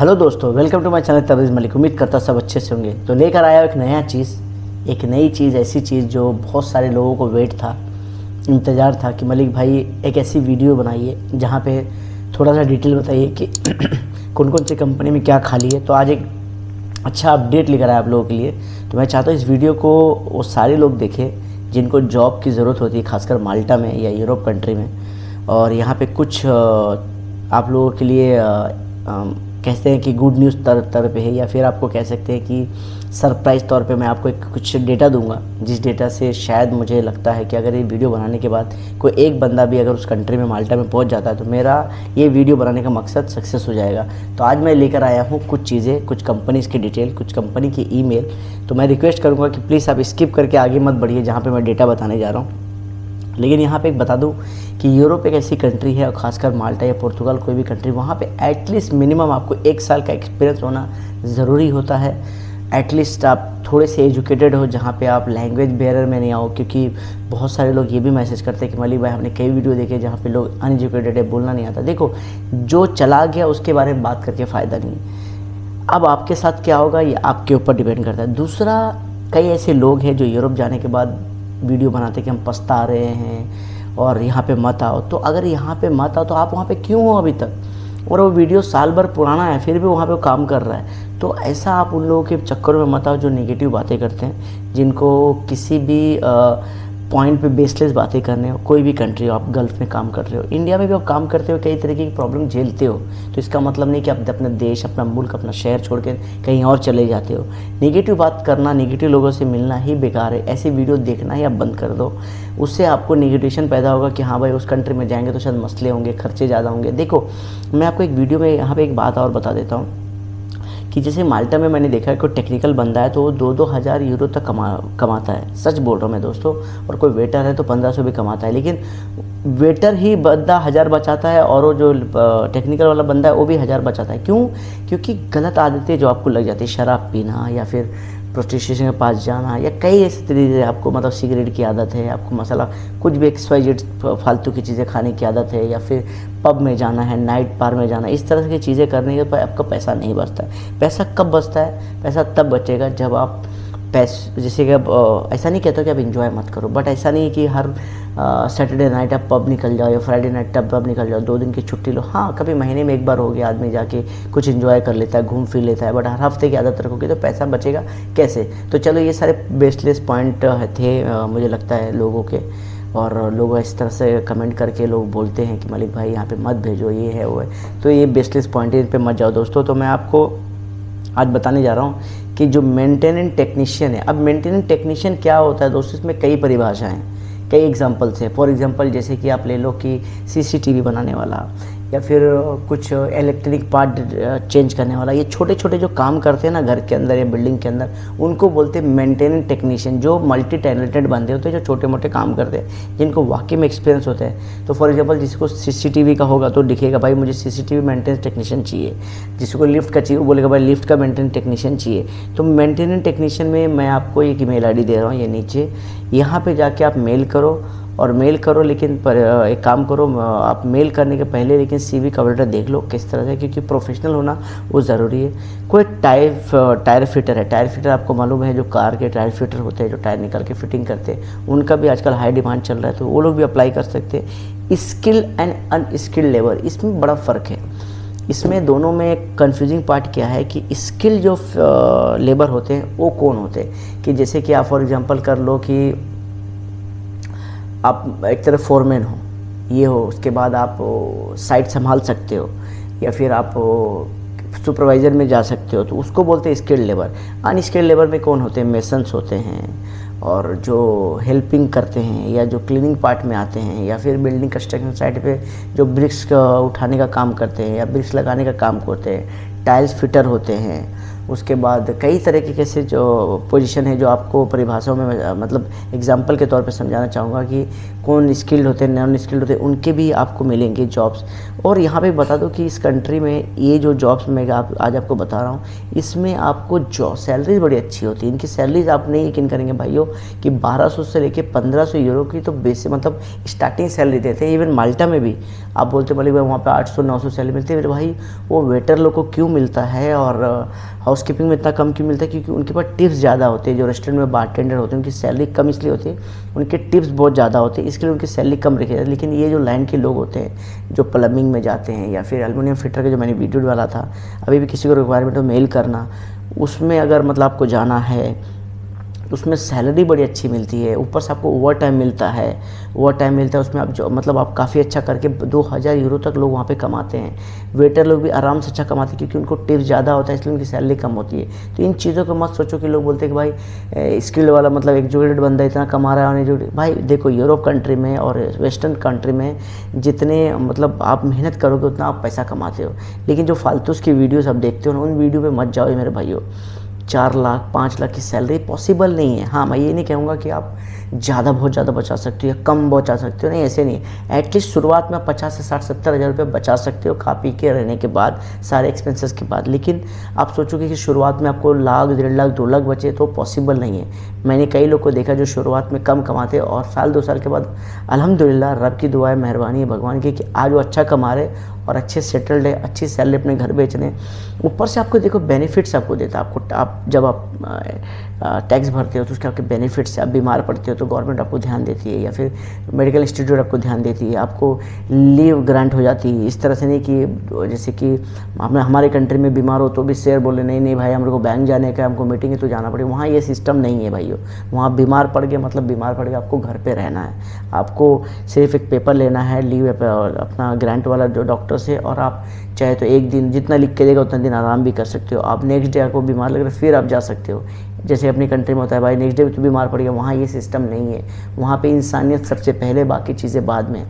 Hello दोस्तों, welcome to my channel Tabrez Malik. उम्मीद करता सब अच्छे से होंगे। तो लेकर आया एक नया चीज़, एक नई चीज़, ऐसी चीज़ जो बहुत सारे लोगों को वेट था, इंतज़ार था कि मलिक भाई एक ऐसी वीडियो बनाइए जहाँ पे थोड़ा सा डिटेल बताइए कि कौन कौन सी कंपनी में क्या खाली है। तो आज एक अच्छा अपडेट लेकर आया आप लोगों के लिए। तो मैं चाहता हूँ इस वीडियो को वो सारे लोग देखें जिनको जॉब की ज़रूरत होती है, खासकर माल्टा में या यूरोप कंट्री में। और यहाँ पे कुछ आप लोगों के लिए कहते हैं कि गुड न्यूज़ तर पे है, या फिर आपको कह सकते हैं कि सरप्राइज़ तौर पे मैं आपको एक कुछ डेटा दूंगा, जिस डेटा से शायद मुझे लगता है कि अगर ये वीडियो बनाने के बाद कोई एक बंदा भी अगर उस कंट्री में माल्टा में पहुंच जाता है तो मेरा ये वीडियो बनाने का मकसद सक्सेस हो जाएगा। तो आज मैं लेकर आया हूँ कुछ चीज़ें, कुछ कंपनीज़ की डिटेल, कुछ कंपनी की ईमेल। तो मैं रिक्वेस्ट करूँगा कि प्लीज़ आप स्किप करके आगे मत बढ़िए जहाँ पर मैं डेटा बताने जा रहा हूँ। लेकिन यहाँ पे एक बता दूँ कि यूरोप एक ऐसी कंट्री है, और ख़ासकर माल्टा या पुर्तगाल कोई भी कंट्री, वहाँ पे एटलीस्ट मिनिमम आपको 1 साल का एक्सपीरियंस होना ज़रूरी होता है। एटलीस्ट आप थोड़े से एजुकेटेड हो, जहाँ पे आप लैंग्वेज बैरियर में नहीं आओ। क्योंकि बहुत सारे लोग ये भी मैसेज करते हैं कि मलिक भाई हमने कई वीडियो देखे जहाँ पे लोग अनएजुकेटेड है, बोलना नहीं आता। देखो, जो चला गया उसके बारे में बात करके फ़ायदा नहीं। अब आपके साथ क्या होगा ये आपके ऊपर डिपेंड करता है। दूसरा, कई ऐसे लोग हैं जो यूरोप जाने के बाद वीडियो बनाते कि हम पछता रहे हैं और यहाँ पे मत आओ। तो अगर यहाँ पे मत आओ तो आप वहाँ पे क्यों हो अभी तक? और वो वीडियो साल भर पुराना है, फिर भी वहाँ पे वो काम कर रहा है। तो ऐसा आप उन लोगों के चक्करों में मत आओ जो नेगेटिव बातें करते हैं, जिनको किसी भी पॉइंट पे बेसलेस बातें करने हो। कोई भी कंट्री हो, आप गल्फ़ में काम कर रहे हो, इंडिया में भी आप काम करते हो, कई तरीके की प्रॉब्लम झेलते हो। तो इसका मतलब नहीं कि आप अपना देश, अपना मुल्क, अपना शहर छोड़ के कहीं और चले जाते हो। नेगेटिव बात करना, नेगेटिव लोगों से मिलना ही बेकार है। ऐसी वीडियो देखना ही आप बंद कर दो। उससे आपको नेगेटिवेशन पैदा होगा कि हाँ भाई उस कंट्री में जाएंगे तो शायद मसले होंगे, खर्चे ज़्यादा होंगे। देखो, मैं आपको एक वीडियो में यहाँ पर एक बात और बता देता हूँ कि जैसे माल्टा में मैंने देखा है कोई टेक्निकल बंदा है तो वो 2-2 हज़ार यूरो तक कमाता है। सच बोल रहा हूँ मैं दोस्तों। और कोई वेटर है तो 1500 भी कमाता है। लेकिन वेटर ही बंदा 1000 बचाता है और वो जो टेक्निकल वाला बंदा है वो भी 1000 बचाता है। क्यों? क्योंकि गलत आदतें जो आपको लग जाती है, शराब पीना या फिर प्रोस्टिट्यूशन के पास जाना, या कई ऐसे तरीके आपको, मतलब सिगरेट की आदत है, आपको मसाला कुछ भी XYZ फालतू की चीज़ें खाने की आदत है, या फिर पब में जाना है, नाइट बार में जाना, इस तरह की चीज़ें करने के बाद आपका पैसा नहीं बचता है। पैसा कब बचता है? पैसा तब बचेगा जब आप जैसे कि अब ऐसा नहीं कहता कि आप इंजॉय मत करो, बट ऐसा नहीं कि हर सैटरडे नाइट आप पब निकल जाओ या फ्राइडे नाइट पब निकल जाओ, 2 दिन की छुट्टी लो। हाँ, कभी महीने में 1 बार हो गया आदमी जाके कुछ इन्जॉय कर लेता है, घूम फिर लेता है, बट हर हफ्ते की आदत रखोगे तो पैसा बचेगा कैसे? तो चलो, ये सारे बेसलेस पॉइंट थे मुझे लगता है लोगों के। और लोग इस तरह से कमेंट करके लोग बोलते हैं कि मलिक भाई यहाँ पे मत भेजो, ये है वो है। तो ये बेसलेस पॉइंट इन पे मत जाओ दोस्तों। तो मैं आपको आज बताने जा रहा हूँ कि जो मेंटेनेंस टेक्नीशियन है। अब मेंटेनेंस टेक्नीशियन क्या होता है दोस्तों? इसमें कई परिभाषाएँ, कई एग्जांपल्स हैं। फॉर एग्जांपल जैसे कि आप ले लो कि CCTV बनाने वाला, या फिर कुछ इलेक्ट्रिक पार्ट चेंज करने वाला, ये छोटे छोटे जो काम करते हैं ना घर के अंदर या बिल्डिंग के अंदर, उनको बोलते हैं मेंटेनेंस टेक्नीशियन। जो मल्टी टैलेंटेड बंदे होते हैं, जो छोटे मोटे काम करते हैं, जिनको वाकई में एक्सपीरियंस होता है। तो फॉर एग्जांपल जिसको CCTV का होगा तो दिखेगा भाई मुझे CCTV मेंटेनेंस टेक्नीशियन चाहिए। जिसको लिफ्ट का चाहिए वो बोलेगा भाई लिफ्ट का मेंटेनेंस टेक्नीशियन चाहिए। तो मेंटेनेंस टेक्नीशियन में मैं आपको एक ईमेल ID दे रहा हूँ, ये नीचे, यहाँ पर जाके आप मेल करो। और मेल करो, लेकिन एक काम करो, आप मेल करने के पहले लेकिन CV कवर लेटर देख लो किस तरह से, क्योंकि प्रोफेशनल होना वो ज़रूरी है। कोई टायर फिटर है। टायर फिटर आपको मालूम है, जो कार के टायर फिटर होते हैं, जो टायर निकाल के फिटिंग करते हैं, उनका भी आजकल हाई डिमांड चल रहा है, तो वो लोग भी अप्लाई कर सकते हैं। स्किल एंड अनस्किल्ड लेबर, इसमें बड़ा फ़र्क है। इसमें दोनों में एक कन्फ्यूजिंग पार्ट क्या है कि स्किल जो लेबर होते हैं वो कौन होते हैं, कि जैसे कि आप फॉर एग्ज़ाम्पल कर लो कि आप एक तरह फोरमैन हो, ये हो, उसके बाद आप साइट संभाल सकते हो, या फिर आप सुपरवाइज़र में जा सकते हो, तो उसको बोलते हैं स्किल्ड लेबर। अनस्किल्ड लेबर में कौन होते हैं? मेसन्स होते हैं, और जो हेल्पिंग करते हैं, या जो क्लीनिंग पार्ट में आते हैं, या फिर बिल्डिंग कंस्ट्रक्शन साइट पे जो ब्रिक्स उठाने का काम करते हैं या ब्रिक्स लगाने का काम करते हैं। टाइल्स फिटर होते हैं, उसके बाद कई तरह के कैसे जो पोजीशन है जो आपको परिभाषाओं में मतलब एग्जांपल के तौर पे समझाना चाहूँगा कि कौन स्किल्ड होते हैं नॉन स्किल्ड होते हैं, उनके भी आपको मिलेंगे जॉब्स। और यहाँ पे बता दो कि इस कंट्री में ये जो जॉब्स मैं आज आपको बता रहा हूँ, इसमें आपको जॉब सैलरीज बड़ी अच्छी होती है। इनकी सैलरीज आप नहीं यकीन करेंगे भाइयों कि 1200 से लेके 1500 यूरो की तो बेसिक मतलब स्टार्टिंग सैलरी देते हैं। इवन माल्टा में भी आप बोलते मलिक भाई वहाँ पे 800-900 सैलरी मिलती है। भाई वो वेटर लोग को क्यों मिलता है और हाउसकीपिंग में इतना कम क्यों मिलता है? क्योंकि उनके पास टिप्स ज़्यादा होते हैं। जो रेस्टोरेंट में बारटेंडर होते हैं उनकी सैलरी कम इसलिए होती है, उनके टिप्स बहुत ज़्यादा होते हैं, इसके लिए उनकी सैलरी कम रखी जाती है। लेकिन ये जो लाइन के लोग होते हैं जो प्लम्बिंग में जाते हैं या फिर एल्युमिनियम फिटर का जो मैंने वीडियो डाला था, अभी भी किसी को रिक्वायरमेंट हो मेल करना, उसमें अगर मतलब आपको जाना है तो उसमें सैलरी बड़ी अच्छी मिलती है। ऊपर से आपको ओवर टाइम मिलता है, उसमें आप जो मतलब आप काफ़ी अच्छा करके 2000 यूरो तक लोग वहाँ पे कमाते हैं। वेटर लोग भी आराम से अच्छा कमाते हैं क्योंकि उनको टिप्स ज़्यादा होता है, इसलिए उनकी सैलरी कम होती है। तो इन चीज़ों को मत सोचो कि लोग बोलते हैं कि भाई स्किल्ड वाला मतलब एजुकेटेड बंदा इतना कमा रहा है अनएजुकेटेड। भाई देखो यूरोप कंट्री में और वेस्टर्न कंट्री में जितने मतलब आप मेहनत करोगे उतना आप पैसा कमाते हो। लेकिन जो फालतूस की वीडियोज़ आप देखते हो ना, उन वीडियो पर मत जाओ मेरे भाइयों। 4 लाख 5 लाख की सैलरी पॉसिबल नहीं है। हाँ, मैं ये नहीं कहूँगा कि आप बहुत ज़्यादा बचा सकते हो या कम बचा सकते हो, नहीं ऐसे नहीं। एटलीस्ट शुरुआत में 50 से 60-70 हज़ार रुपये बचा सकते हो खा पी के रहने के बाद, सारे एक्सपेंसेस के बाद। लेकिन आप सोचोगे कि शुरुआत में आपको लाख 1.5 लाख 2 लाख बचे, तो पॉसिबल नहीं है। मैंने कई लोग को देखा जो शुरुआत में कम कमाते और साल 2 साल के बाद अल्हम्दुलिल्लाह रब की दुआ है, मेहरबानी है भगवान की कि आज वो अच्छा कमा रहे और अच्छे सेटल्ड है, अच्छी सैलरी अपने घर बेच रहे हैं। ऊपर से आपको देखो बेनिफिट्स आपको देता है। आपको आप जब आप टैक्स भरते हो तो उसके आपके बेनिफिट्स से, आप बीमार पड़ते हो तो गवर्नमेंट आपको ध्यान देती है या फिर मेडिकल इंस्टीट्यूट आपको ध्यान देती है, आपको लीव ग्रांट हो जाती है। इस तरह से नहीं कि जैसे कि हमारे कंट्री में बीमार हो तो भी शेयर बोले नहीं भाई हम लोग को बैंक जाने का, हमको मीटिंग है तो जाना पड़ेगा। वहाँ ये सिस्टम नहीं है भाइयों। वहाँ बीमार पड़ गए मतलब बीमार पड़ गए, आपको घर पर रहना है, आपको सिर्फ एक पेपर लेना है लीव अपना ग्रांट वाला जो डॉक्टर से, और आप चाहे तो एक दिन जितना लिख के देगा उतना दिन आराम भी कर सकते हो। आप नेक्स्ट डे आपको बीमार लग रहा है फिर आप जा सकते हो, जैसे अपनी कंट्री में होता है भाई नेक्स्ट डे भी तो बीमार पड़ गया। वहाँ ये सिस्टम नहीं है। वहाँ पे इंसानियत सबसे पहले, बाकी चीज़ें बाद में।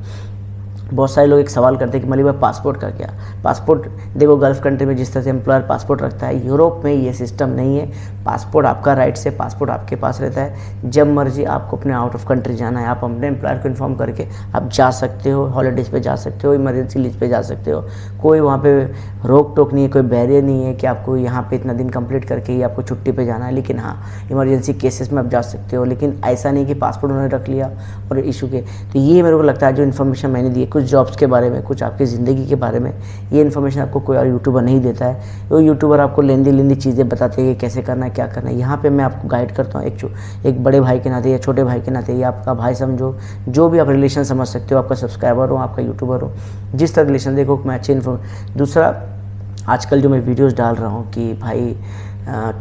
बहुत सारे लोग एक सवाल करते हैं कि मलिक भाई पासपोर्ट का क्या? पासपोर्ट देखो गल्फ़ कंट्री में जिस तरह से एम्प्लॉयर पासपोर्ट रखता है, यूरोप में ये सिस्टम नहीं है। पासपोर्ट आपका राइट से, पासपोर्ट आपके पास रहता है। जब मर्जी आपको अपने आउट ऑफ कंट्री जाना है, आप अपने एम्प्लॉयर को इन्फॉर्म करके आप जा सकते हो, हॉलीडेज़ पे जा सकते हो, इमरजेंसी लीव पे जा सकते हो। कोई वहाँ पे रोक टोक नहीं है, कोई बैरियर नहीं है कि आपको यहाँ पे इतना दिन कंप्लीट करके ही आपको छुट्टी पे जाना है। लेकिन हाँ, इमरजेंसी केसेस में आप जा सकते हो, लेकिन ऐसा नहीं कि पासपोर्ट उन्होंने रख लिया और इशू के। तो ये मेरे को लगता है जो इन्फॉर्मेशन मैंने दी है, कुछ जॉब्स के बारे में, कुछ आपकी ज़िंदगी के बारे में, ये इन्फॉर्मेशन आपको कोई और यूट्यूबर नहीं देता है। वो यूट्यूबर आपको लेंदी चीज़ें बताते हैं कि कैसे करना है, क्या करना है। यहाँ पे मैं आपको गाइड करता हूँ एक बड़े भाई के नाते या छोटे भाई के नाते, या आपका भाई समझो, जो भी आप रिलेशन समझ सकते हो, आपका सब्सक्राइबर हो, आपका यूट्यूबर हो, जिस तरह रिलेशन देखो मैं अच्छी इन्फॉर्मेशन। दूसरा, आजकल जो मैं वीडियोज़ डाल रहा हूँ कि भाई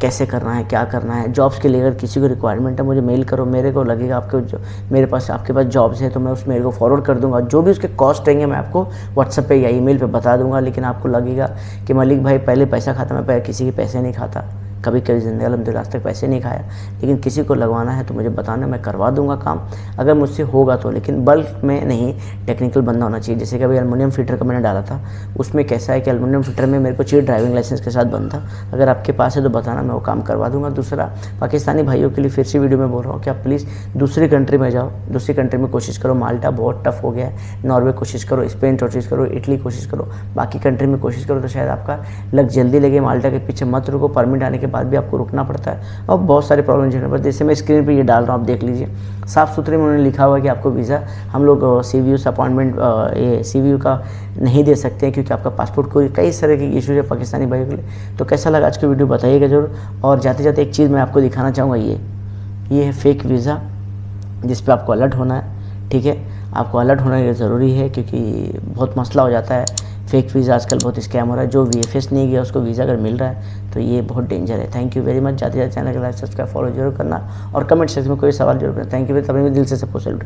कैसे करना है, क्या करना है, जॉब्स के लिए अगर किसी को रिक्वायरमेंट है मुझे मेल करो। मेरे को लगेगा आपके जो मेरे पास आपके पास जॉब्स है तो मैं उस मेल को फॉरवर्ड कर दूंगा। जो भी उसके कॉस्ट रहेंगे मैं आपको व्हाट्सएप पे या ईमेल पे बता दूंगा। लेकिन आपको लगेगा कि मलिक भाई पहले पैसा खाता, मैं पहले किसी के पैसे नहीं खाता, कभी ज़िंदगी अल्हम्दुलिल्लाह आज तक पैसे नहीं खाया। लेकिन किसी को लगवाना है तो मुझे बताना, मैं करवा दूंगा काम अगर मुझसे होगा तो। लेकिन बल्क में नहीं, टेक्निकल बंदा होना चाहिए। जैसे कि अभी एल्युमिनियम फिटर का मैंने डाला था, उसमें कैसा है कि एल्युमिनियम फिटर में मेरे को चाहिए ड्राइविंग लाइसेंस के साथ बनता। अगर आपके पास है तो बताना, मैं वो काम करवा दूंगा। दूसरा, पाकिस्तानी भाइयों के लिए फिर से वीडियो में बोल रहा हूँ कि आप प्लीज़ दूसरी कंट्री में जाओ, दूसरी कंट्री में कोशिश करो। माल्टा बहुत टफ हो गया है, नॉर्वे कोशिश करो, स्पेन कोशिश करो, इटली कोशिश करो, बाकी कंट्री में कोशिश करो तो शायद आपका लग जल्दी लगे। माल्टा के पीछे मत रुको, परमिट आने के बाद भी आपको रुकना पड़ता है और बहुत सारे प्रॉब्लम झेलने पड़ते हैं। जैसे मैं स्क्रीन पे ये डाल रहा हूँ, आप देख लीजिए, साफ़ सुथरे में उन्होंने लिखा हुआ है कि आपको वीज़ा हम लोग CVU से अपॉइंटमेंट ये CVU का नहीं दे सकते हैं क्योंकि आपका पासपोर्ट को कई तरह के इशूज़ है पाकिस्तानी भाइयों के लिए। तो कैसा लगा आज की वीडियो बताइएगा जरूर। और जाते जाते एक चीज़ मैं आपको दिखाना चाहूँगा, ये है फेक वीज़ा जिस पर आपको अलर्ट होना है। ठीक है, आपको अलर्ट होना ज़रूरी है क्योंकि बहुत मसला हो जाता है। फेक वीज़ा आजकल बहुत स्कैम हो रहा है। जो VFS नहीं गया उसको वीज़ा अगर मिल रहा है तो ये बहुत डेंजर है। Thank you very much. जाते जाते चैनल को लाइक सब्सक्राइब फॉलो जरूर करना और कमेंट सेक्शन में कोई सवाल जरूर करना। थैंक यू, तभी मैं दिल से सपोर्ट कर